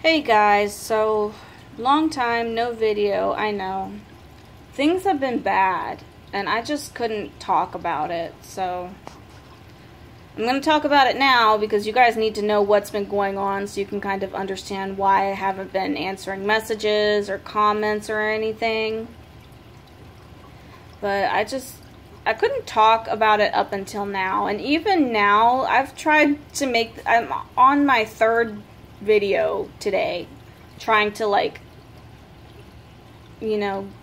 Hey guys, so long time no video, I know. Things have been bad and I just couldn't talk about it, so I'm going to talk about it now because you guys need to know what's been going on so you can kind of understand why I haven't been answering messages or comments or anything. But I couldn't talk about it up until now, and even now I'm on my third video today trying to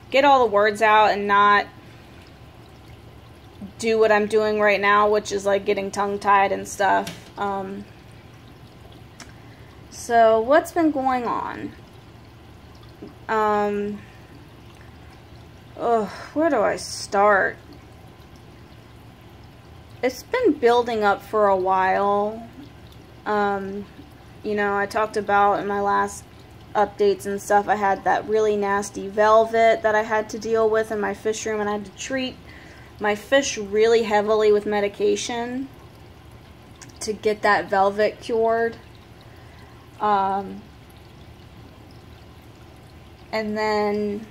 get all the words out and not do what I'm doing right now, which is like getting tongue-tied and stuff. So what's been going on? Where do I start? It's been building up for a while. I talked about in my last updates and stuff, I had that really nasty velvet that I had to deal with in my fish room, and I had to treat my fish really heavily with medication to get that velvet cured. And then,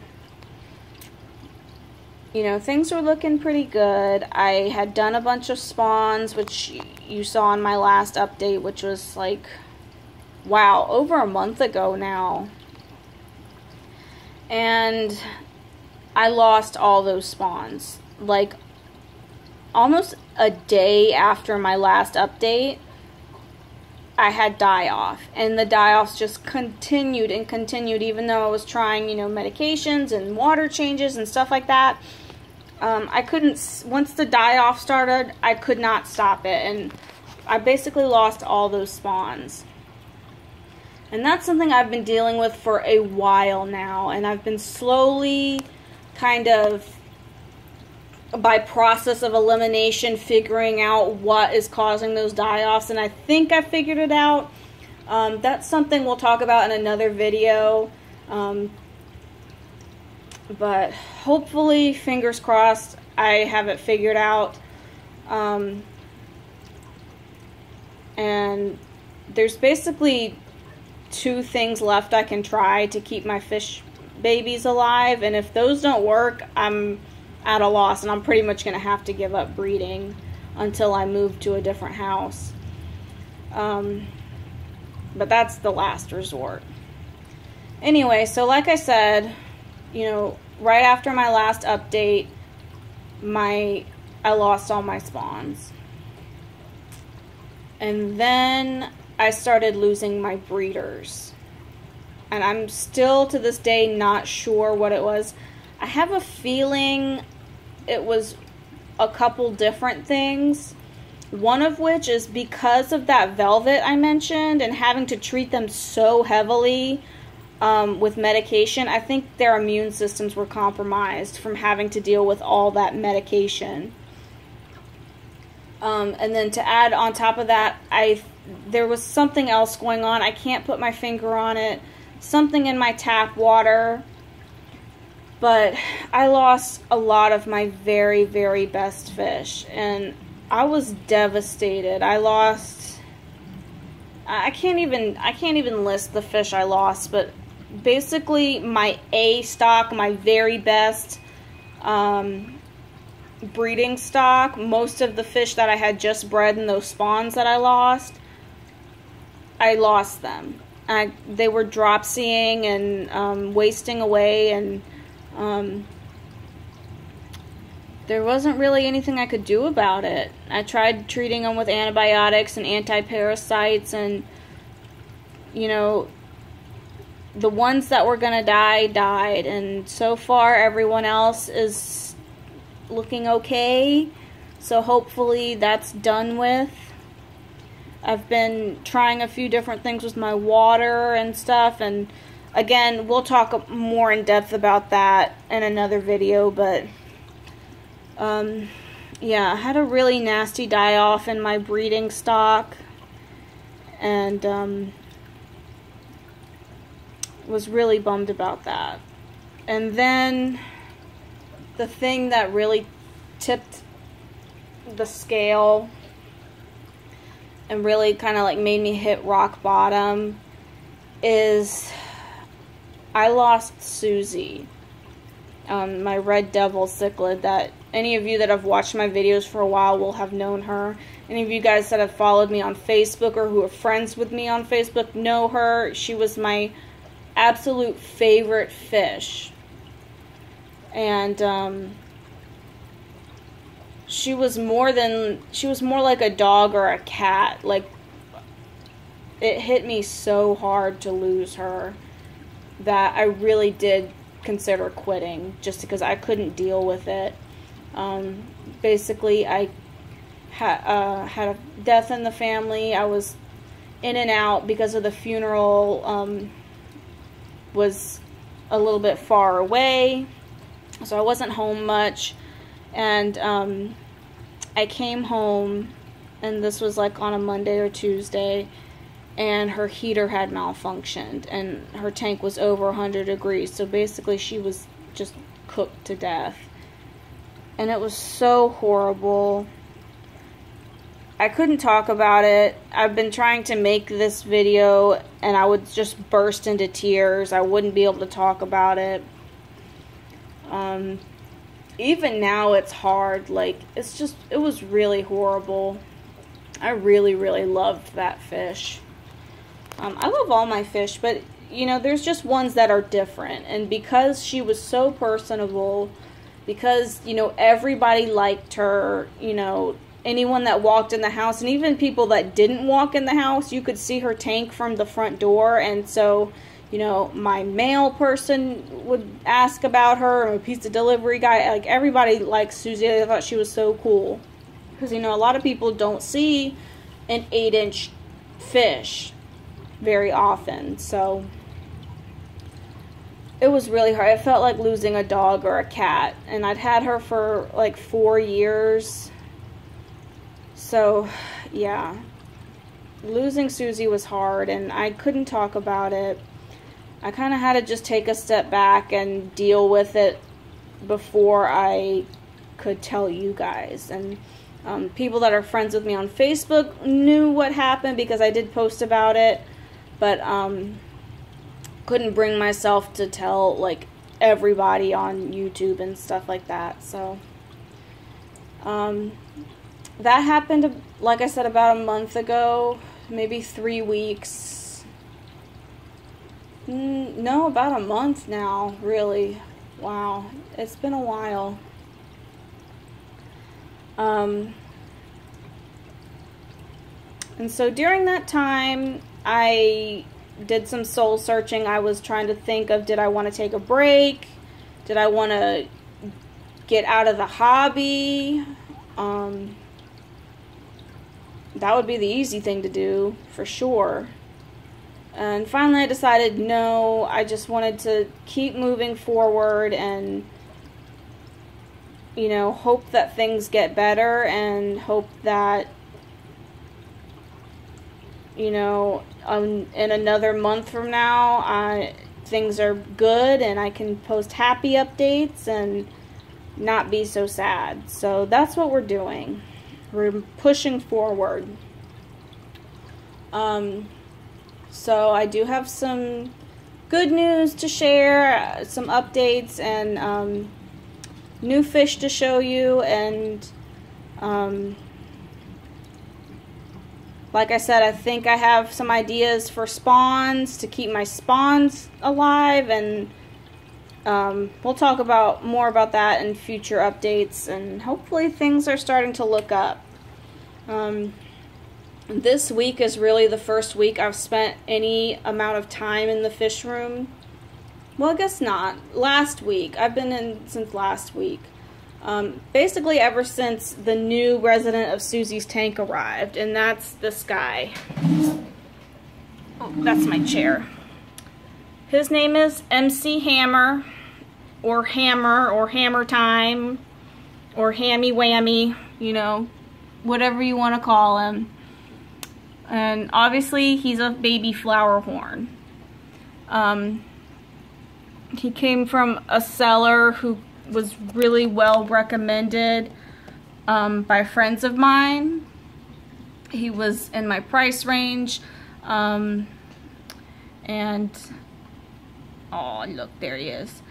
things were looking pretty good. I had done a bunch of spawns, which you saw in my last update, which was like, wow, over a month ago now. And I lost all those spawns. Like, almost a day after my last update, I had die-off. And the die-offs just continued and continued, even though I was trying, medications and water changes and stuff like that. I couldn't, once the die-off started, I could not stop it. And I basically lost all those spawns. And that's something I've been dealing with for a while now. And I've been slowly, kind of, by process of elimination, figuring out what is causing those die-offs. And I think I figured it out. That's something we'll talk about in another video. But hopefully, fingers crossed, I have it figured out. And there's basically two things left I can try to keep my fish babies alive, and if those don't work, I'm at a loss, and I'm pretty much going to have to give up breeding until I move to a different house. But that's the last resort. Anyway, so like I said, right after my last update, I lost all my spawns. And then I started losing my breeders. And I'm still to this day not sure what it was. I have a feeling it was a couple different things. One of which is because of that velvet I mentioned and having to treat them so heavily with medication. I think their immune systems were compromised from having to deal with all that medication. And then to add on top of that, there was something else going on. I can't put my finger on it. Something in my tap water. But I lost a lot of my very, very best fish. And I was devastated. I can't even list the fish I lost, but basically my A stock, my very best breeding stock, most of the fish that I had just bred in those spawns that I lost them. They were dropsying and wasting away, and there wasn't really anything I could do about it. I tried treating them with antibiotics and anti-parasites, and the ones that were gonna die died, and so far everyone else is looking okay, so hopefully that's done with. I've been trying a few different things with my water and stuff, and again, we'll talk more in depth about that in another video, but yeah, I had a really nasty die-off in my breeding stock, and was really bummed about that. And then the thing that really tipped the scale and really kind of like made me hit rock bottom is I lost Susie, my red devil cichlid. That any of you that have watched my videos for a while will have known her. Any of you guys that have followed me on Facebook or who are friends with me on Facebook know her. She was my absolute favorite fish. And she was more like a dog or a cat. Like, it hit me so hard to lose her that I really did consider quitting, just because I couldn't deal with it. Basically, I had a death in the family. I was in and out because of the funeral was a little bit far away, so I wasn't home much. And I came home, and this was like on a Monday or Tuesday, and her heater had malfunctioned, and her tank was over 100 degrees, so basically she was just cooked to death. And it was so horrible. I couldn't talk about it. I've been trying to make this video, and I would just burst into tears. I wouldn't be able to talk about it. Even now it's hard. Like, it was really horrible. I really, really loved that fish. I love all my fish, but, you know, there's just ones that are different. And because she was so personable, because, you know, everybody liked her, you know, anyone that walked in the house, and even people that didn't walk in the house, you could see her tank from the front door. And so, you know, my mail person would ask about her, or a pizza delivery guy. Like, everybody liked Susie. I thought she was so cool. Because, you know, a lot of people don't see an 8-inch fish very often. So it was really hard. It felt like losing a dog or a cat. And I'd had her for like 4 years. So, yeah. Losing Susie was hard, and I couldn't talk about it. I kind of had to just take a step back and deal with it before I could tell you guys. And people that are friends with me on Facebook knew what happened because I did post about it, but couldn't bring myself to tell, like, everybody on YouTube and stuff like that. So that happened, like I said, about a month ago, maybe 3 weeks. No, about a month now, really. Wow, it's been a while. And so during that time, I did some soul searching. I was trying to think of, did I want to take a break? Did I want to get out of the hobby? That would be the easy thing to do, for sure. And finally I decided no, I just wanted to keep moving forward and, you know, hope that things get better, and hope that, you know, in another month from now, things are good and I can post happy updates and not be so sad. So that's what we're doing. We're pushing forward. So I do have some good news to share, some updates, and new fish to show you. And like I said, I think I have some ideas for spawns to keep my spawns alive, and we'll talk about more about that in future updates. And hopefully things are starting to look up. This week is really the first week I've spent any amount of time in the fish room. Well, I guess not. Last week. I've been in since last week. Basically ever since the new resident of Susie's tank arrived, and that's this guy. Oh, that's my chair. His name is MC Hammer, or Hammer Time, or Hammy Whammy, you know, whatever you want to call him. And obviously he's a baby flower horn. He came from a seller who was really well recommended by friends of mine. He was in my price range. And oh, look, there he is.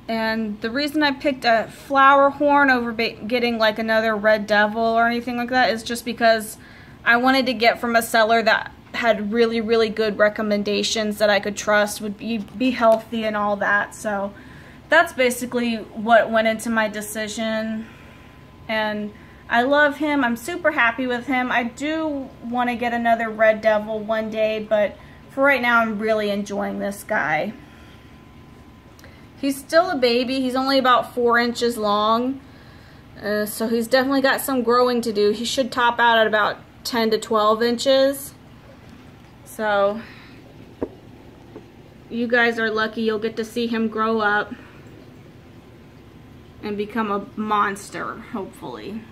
And the reason I picked a flower horn over getting like another red devil or anything like that is just because I wanted to get from a seller that had really, really good recommendations that I could trust, would be healthy and all that. So that's basically what went into my decision. And I love him. I'm super happy with him. I do want to get another red devil one day, but for right now, I'm really enjoying this guy. He's still a baby. He's only about 4 inches long. So he's definitely got some growing to do. He should top out at about 10 to 12 inches. So you guys are lucky. You'll get to see him grow up and become a monster, hopefully.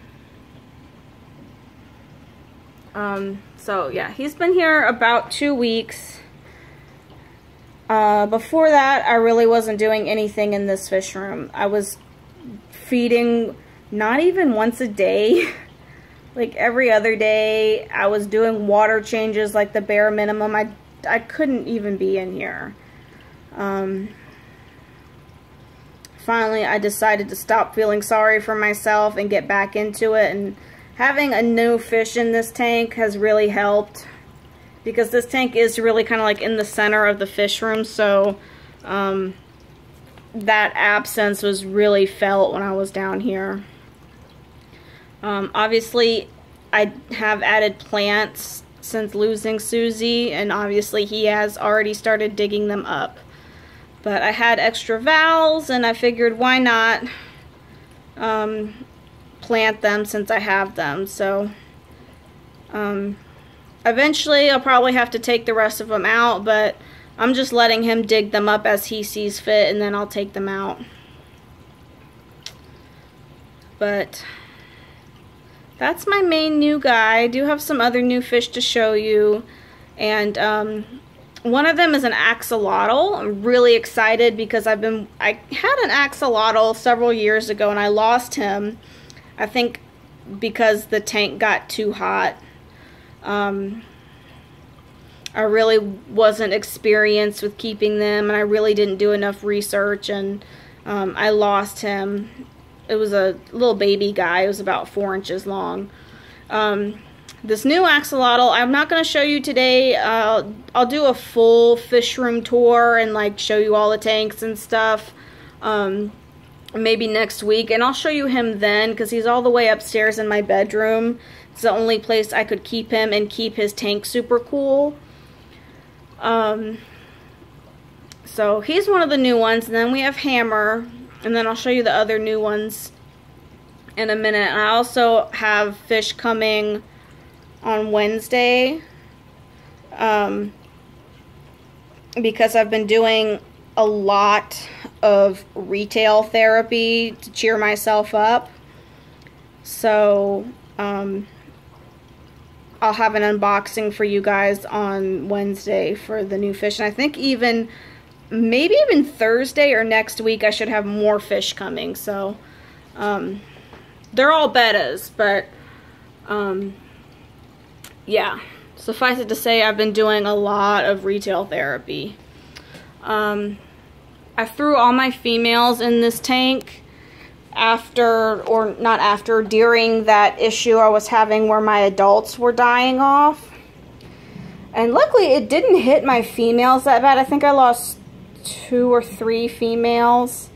So yeah, he's been here about 2 weeks. Before that, I really wasn't doing anything in this fish room. I was feeding not even once a day, like every other day. I was doing water changes like the bare minimum. I couldn't even be in here. Finally, I decided to stop feeling sorry for myself and get back into it, and having a new fish in this tank has really helped, because this tank is really kind of like in the center of the fish room, so that absence was really felt when I was down here. Obviously, I have added plants since losing Susie, and obviously he has already started digging them up. But I had extra valves, and I figured why not plant them since I have them. So eventually I'll probably have to take the rest of them out, but I'm just letting him dig them up as he sees fit, and then I'll take them out. But that's my main new guy. I do have some other new fish to show you, and one of them is an axolotl. I'm really excited because I had an axolotl several years ago and I lost him. I think because the tank got too hot. I really wasn't experienced with keeping them, and I really didn't do enough research, and I lost him. It was a little baby guy. It was about 4 inches long. This new axolotl, I'm not going to show you today. I'll do a full fish room tour and like show you all the tanks and stuff. Maybe next week, and I'll show you him then, because he's all the way upstairs in my bedroom. It's the only place I could keep him and keep his tank super cool. So he's one of the new ones, and then we have Hammer, and then I'll show you the other new ones in a minute. And I also have fish coming on Wednesday, because I've been doing a lot of retail therapy to cheer myself up. So I'll have an unboxing for you guys on Wednesday for the new fish, and I think maybe even Thursday or next week I should have more fish coming. So they're all betas, but yeah, suffice it to say, I've been doing a lot of retail therapy. I threw all my females in this tank during that issue I was having where my adults were dying off. And luckily it didn't hit my females that bad. I think I lost 2 or 3 females.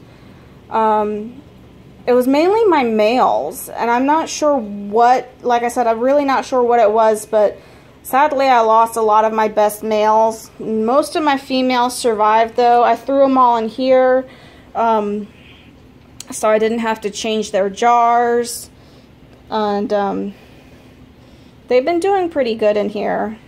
It was mainly my males, and I'm not sure like I said, I'm really not sure what it was, but sadly I lost a lot of my best males. Most of my females survived though. I threw them all in here, so I didn't have to change their jars, and they've been doing pretty good in here.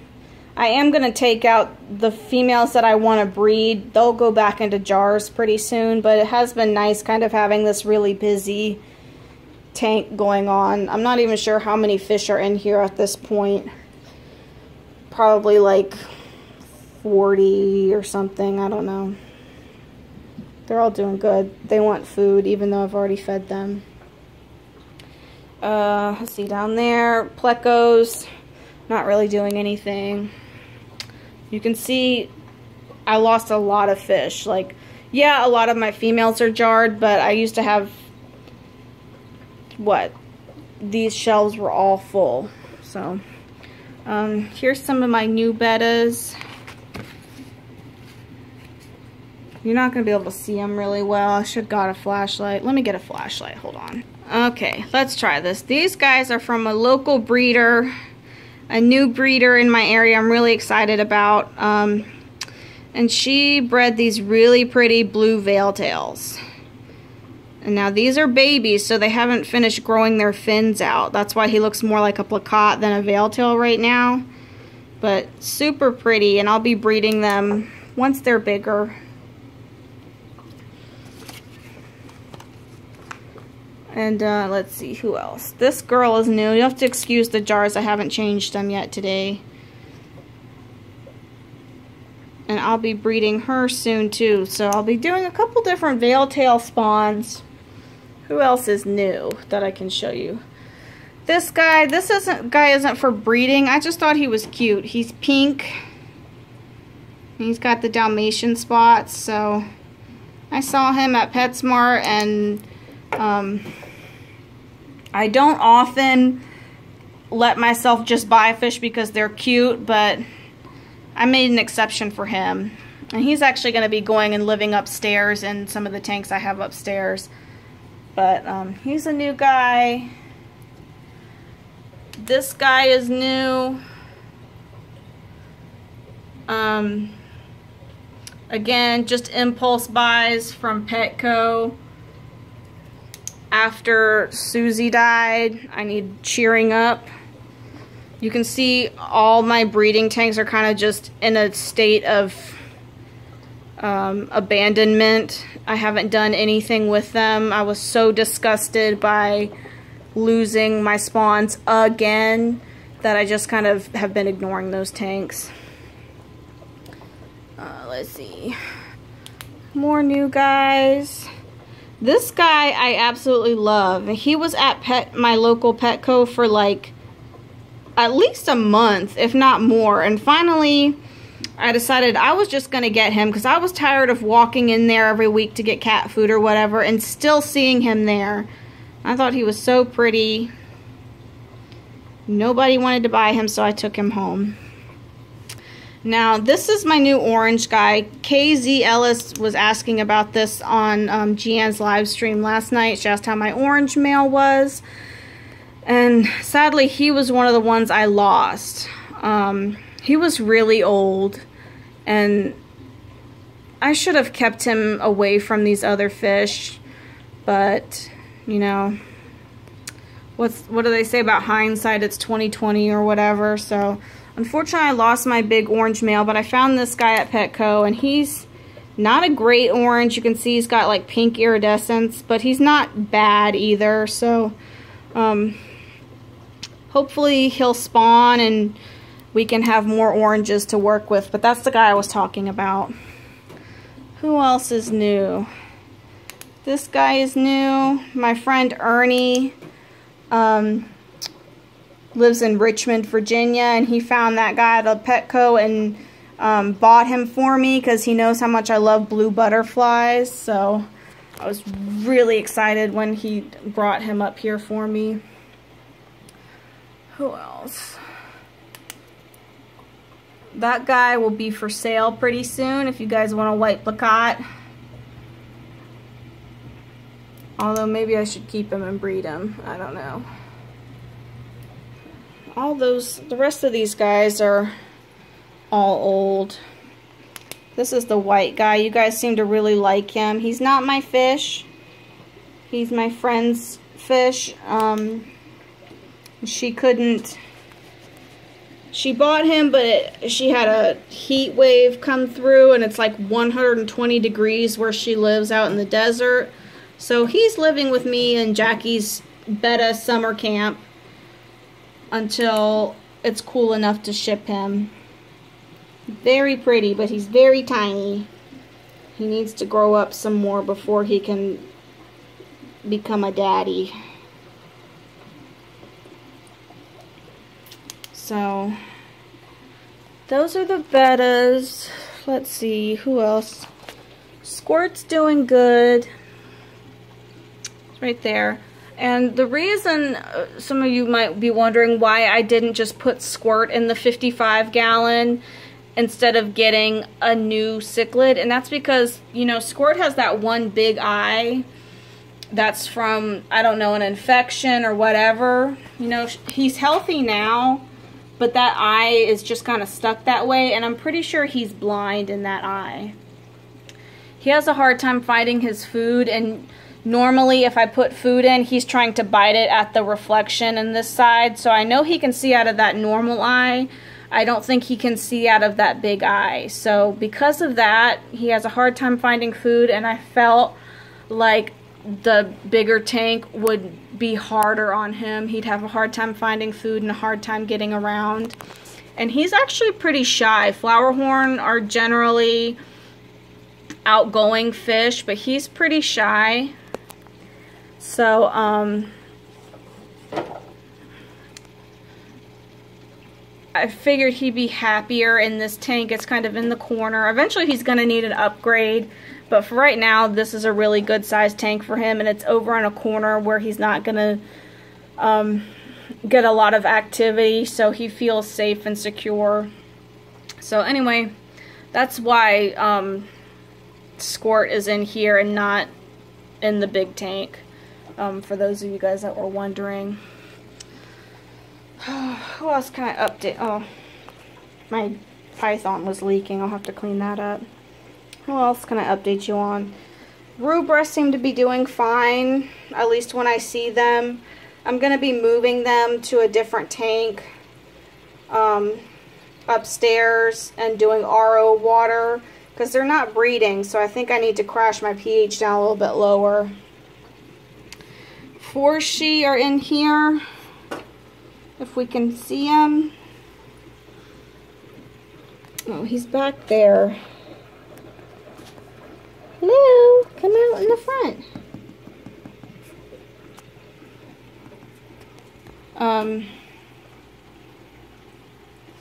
I am going to take out the females that I want to breed. They'll go back into jars pretty soon, but it has been nice kind of having this really busy tank going on. I'm not even sure how many fish are in here at this point. Probably like 40 or something. I don't know. They're all doing good. They want food, even though I've already fed them. Let's see, down there, plecos, not really doing anything. You can see I lost a lot of fish. Like, yeah, a lot of my females are jarred, but I used to have, what, these shelves were all full. So, here's some of my new bettas. You're not going to be able to see them really well. I should have got a flashlight. Let me get a flashlight. Hold on. Okay, let's try this. These guys are from a local breeder, a new breeder in my area I'm really excited about. And she bred these really pretty blue veil tails. And now these are babies, so they haven't finished growing their fins out. That's why he looks more like a placotte than a veil tail right now. But super pretty, and I'll be breeding them once they're bigger. And let's see, who else? This girl is new. You have to excuse the jars. I haven't changed them yet today. And I'll be breeding her soon too. So I'll be doing a couple different veil tail spawns. Who else is new that I can show you? This guy isn't for breeding. I just thought he was cute. He's pink. He's got the Dalmatian spots. So I saw him at PetSmart, and I don't often let myself just buy fish because they're cute, but I made an exception for him. And he's actually going to be going and living upstairs in some of the tanks I have upstairs. But he's a new guy. This guy is new. Again, just impulse buys from Petco. After Susie died, I need cheering up. You can see all my breeding tanks are kind of just in a state of abandonment. I haven't done anything with them. I was so disgusted by losing my spawns again that I just kind of have been ignoring those tanks. Let's see. More new guys. This guy I absolutely love. He was at my local Petco for like at least a month, if not more. And finally, I decided I was just going to get him because I was tired of walking in there every week to get cat food or whatever and still seeing him there. I thought he was so pretty. Nobody wanted to buy him, so I took him home. Now, this is my new orange guy. KZ Ellis was asking about this on Gian's live stream last night. She asked how my orange male was. And sadly, he was one of the ones I lost. He was really old. And I should have kept him away from these other fish. But, you know, what do they say about hindsight? It's 20/20 or whatever. So unfortunately, I lost my big orange male, but I found this guy at Petco, and he's not a great orange. You can see he's got like pink iridescence, but he's not bad either. So hopefully he'll spawn and we can have more oranges to work with. But that's the guy I was talking about. Who else is new? This guy is new. My friend Ernie lives in Richmond, Virginia, and he found that guy at a Petco and bought him for me because he knows how much I love blue butterflies. So I was really excited when he brought him up here for me. Who else? That guy will be for sale pretty soon if you guys want a white placotte. Although maybe I should keep him and breed him. I don't know. The rest of these guys are all old. This is the white guy. You guys seem to really like him. He's not my fish. He's my friend's fish. She bought him, but she had a heat wave come through, and it's like 120 degrees where she lives out in the desert. So he's living with me in Jackie's betta summer camp until it's cool enough to ship him. Very pretty, but he's very tiny. He needs to grow up some more before he can become a daddy. So those are the bettas. let's see, who else? Squirt's doing good. It's right there. And the reason some of you might be wondering why I didn't just put Squirt in the 55 gallon instead of getting a new cichlid, and that's because, you know, Squirt has that one big eye that's from, I don't know, an infection or whatever. You know, he's healthy now, but that eye is just kind of stuck that way, and I'm pretty sure he's blind in that eye. He has a hard time finding his food, and normally if I put food in, he's trying to bite it at the reflection in this side, so I know he can see out of that normal eye. I don't think he can see out of that big eye. So because of that, he has a hard time finding food, and I felt like the bigger tank would be harder on him. He'd have a hard time finding food and a hard time getting around. And he's actually pretty shy. Flowerhorn are generally outgoing fish, but he's pretty shy. So, I figured he'd be happier in this tank. It's kind of in the corner. Eventually he's going to need an upgrade, but for right now this is a really good sized tank for him, and it's over in a corner where he's not going to get a lot of activity, so he feels safe and secure. So anyway, that's why Squirt is in here and not in the big tank, for those of you guys that were wondering. Who else can I update? Oh, my python was leaking. I'll have to clean that up. Who else can I update you on? Rubra seem to be doing fine, at least when I see them. I'm going to be moving them to a different tank upstairs and doing RO water because they're not breeding, so I think I need to crash my pH down a little bit lower. Forshi are in here. If we can see him. Oh, he's back there. Hello, come out in the front.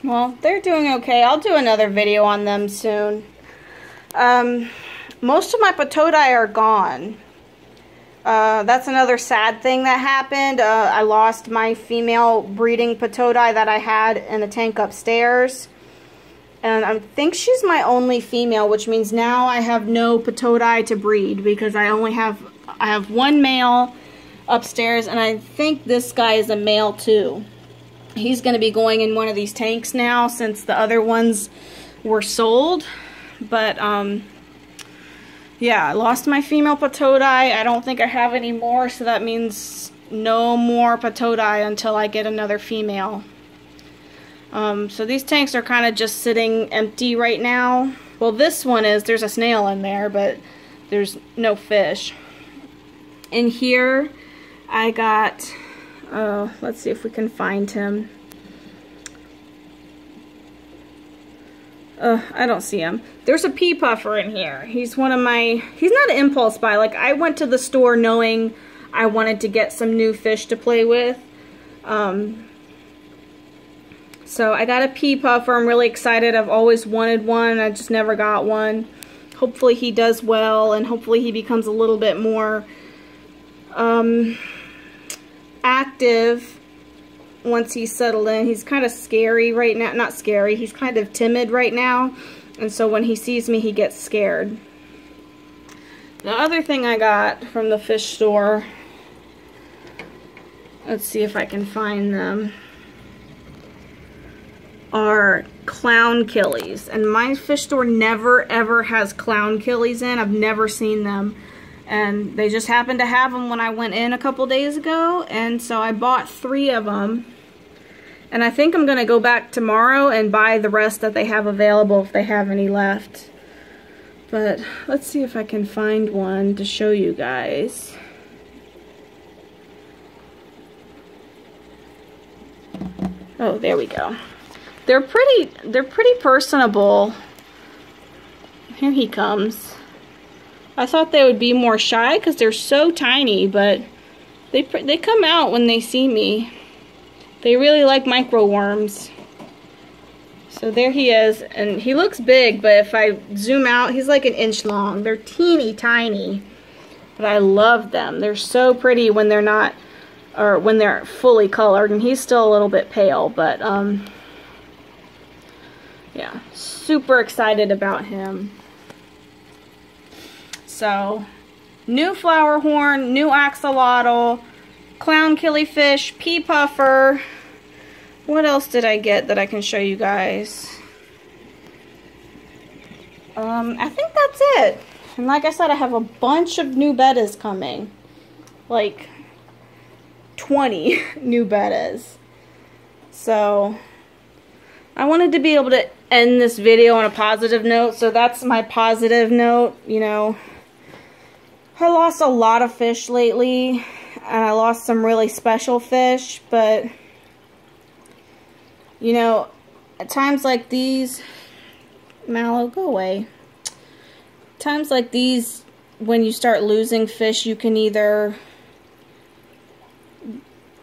Well, they're doing okay. I'll do another video on them soon. Most of my Patodi are gone. That's another sad thing that happened. I lost my female breeding Patodi that I had in the tank upstairs. And I think she's my only female, which means now I have no Patodi to breed because I have one male upstairs, and I think this guy is a male too. He's going to be going in one of these tanks now since the other ones were sold. But yeah, I lost my female Patodi. I don't think I have any more, so that means no more Patodi until I get another female. So these tanks are kind of just sitting empty right now. Well, this one is, there's a snail in there, but there's no fish. In here, I got, let's see if we can find him. I don't see him. There's a pea puffer in here. He's one of my, he's not an impulse buy. Like, I went to the store knowing I wanted to get some new fish to play with. So I got a pea puffer. I'm really excited. I've always wanted one. I just never got one. Hopefully he does well, and hopefully he becomes a little bit more active once he's settled in. He's kind of scary right now. Not scary. He's kind of timid right now. And so when he sees me, he gets scared. The other thing I got from the fish store, let's see if I can find them, are clown killies. And my fish store never ever has clown killies in. I've never seen them. And they just happened to have them when I went in a couple days ago. And so I bought 3 of them. And I think I'm going to go back tomorrow and buy the rest that they have available if they have any left. But let's see if I can find one to show you guys. Oh, there we go. They're pretty personable. Here he comes. I thought they would be more shy because they're so tiny, but they come out when they see me. They really like micro worms. So there he is, and he looks big, but if I zoom out, he's like an inch long. They're teeny tiny, but I love them. They're so pretty when they're not, or when they're fully colored, and he's still a little bit pale, but yeah, super excited about him. So, new flower horn, new axolotl, clown killifish, pea puffer. What else did I get that I can show you guys? I think that's it. And like I said, I have a bunch of new bettas coming. Like 20 new bettas. So I wanted to be able to end this video on a positive note, so that's my positive note. You know, I lost a lot of fish lately, and I lost some really special fish, but you know, at times like these, Mallow, go away. Times like these, when you start losing fish, you can either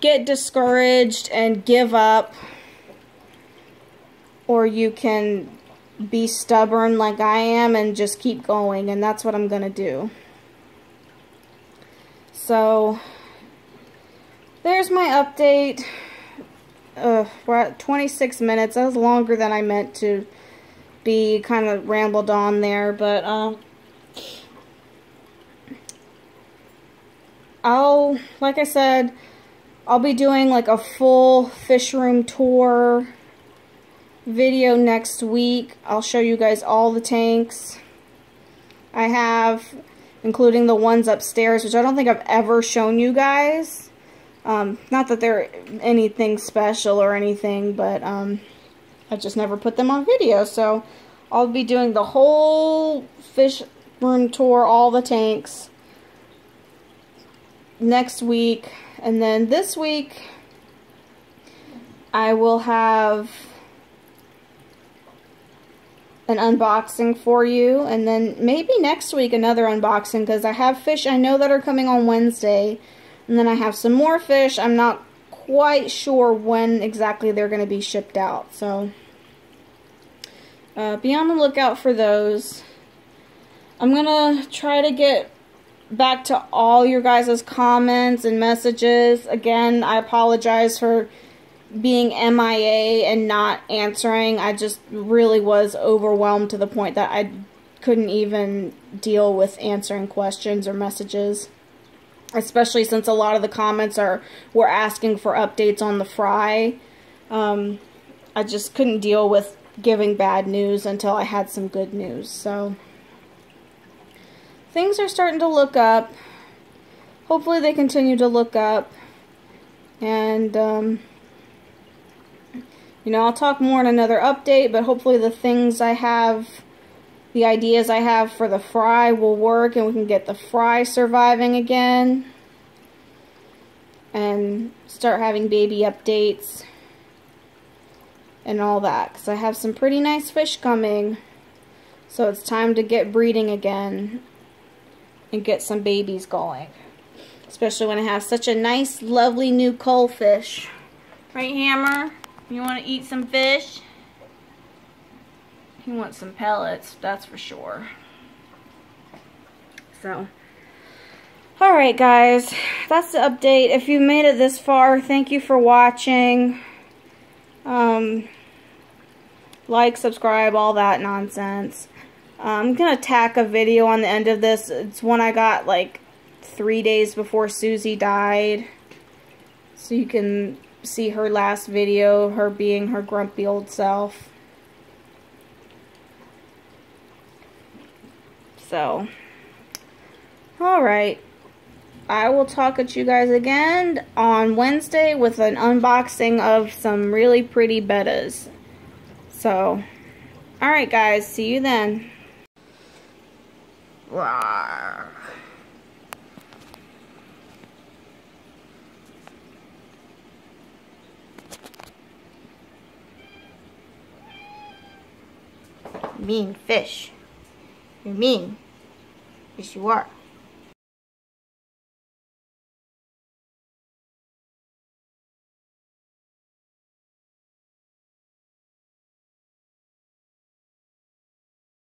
get discouraged and give up, or you can be stubborn like I am and just keep going, and that's what I'm gonna do. So there's my update. We're at 26 minutes. That was longer than I meant to be. Kind of rambled on there, but like I said, I'll be doing like a full fish room tour video next week. I'll show you guys all the tanks I have, including the ones upstairs, which I don't think I've ever shown you guys. Not that they're anything special or anything, but I just never put them on video. So I'll be doing the whole fish room tour, all the tanks, next week. And then this week I will have an unboxing for you, and then maybe next week another unboxing, because I have fish I know that are coming on Wednesday, and then I have some more fish. I'm not quite sure when exactly they're going to be shipped out, so be on the lookout for those. I'm going to try to get back to all your guys' comments and messages. Again, I apologize for being MIA and not answering. I just really was overwhelmed to the point that I couldn't even deal with answering questions or messages, especially since a lot of the comments were asking for updates on the fry. I just couldn't deal with giving bad news until I had some good news. So things are starting to look up. Hopefully they continue to look up, and you know, I'll talk more in another update, but hopefully the things I have, the ideas I have for the fry will work, and we can get the fry surviving again and start having baby updates and all that, because I have some pretty nice fish coming. So it's time to get breeding again and get some babies going, especially when I have such a nice, lovely new cull fish. Right, Hammer? You want to eat some fish? He wants some pellets, that's for sure. So, alright guys, that's the update. If you made it this far, thank you for watching. Like, subscribe, all that nonsense. I'm going to tack a video on the end of this. It's one I got like 3 days before Susie died, so you can see her last video, her being her grumpy old self. So, alright. I will talk at you guys again on Wednesday with an unboxing of some really pretty bettas. So, alright guys, see you then. Rawr. Mean fish. You're mean. Yes, you are.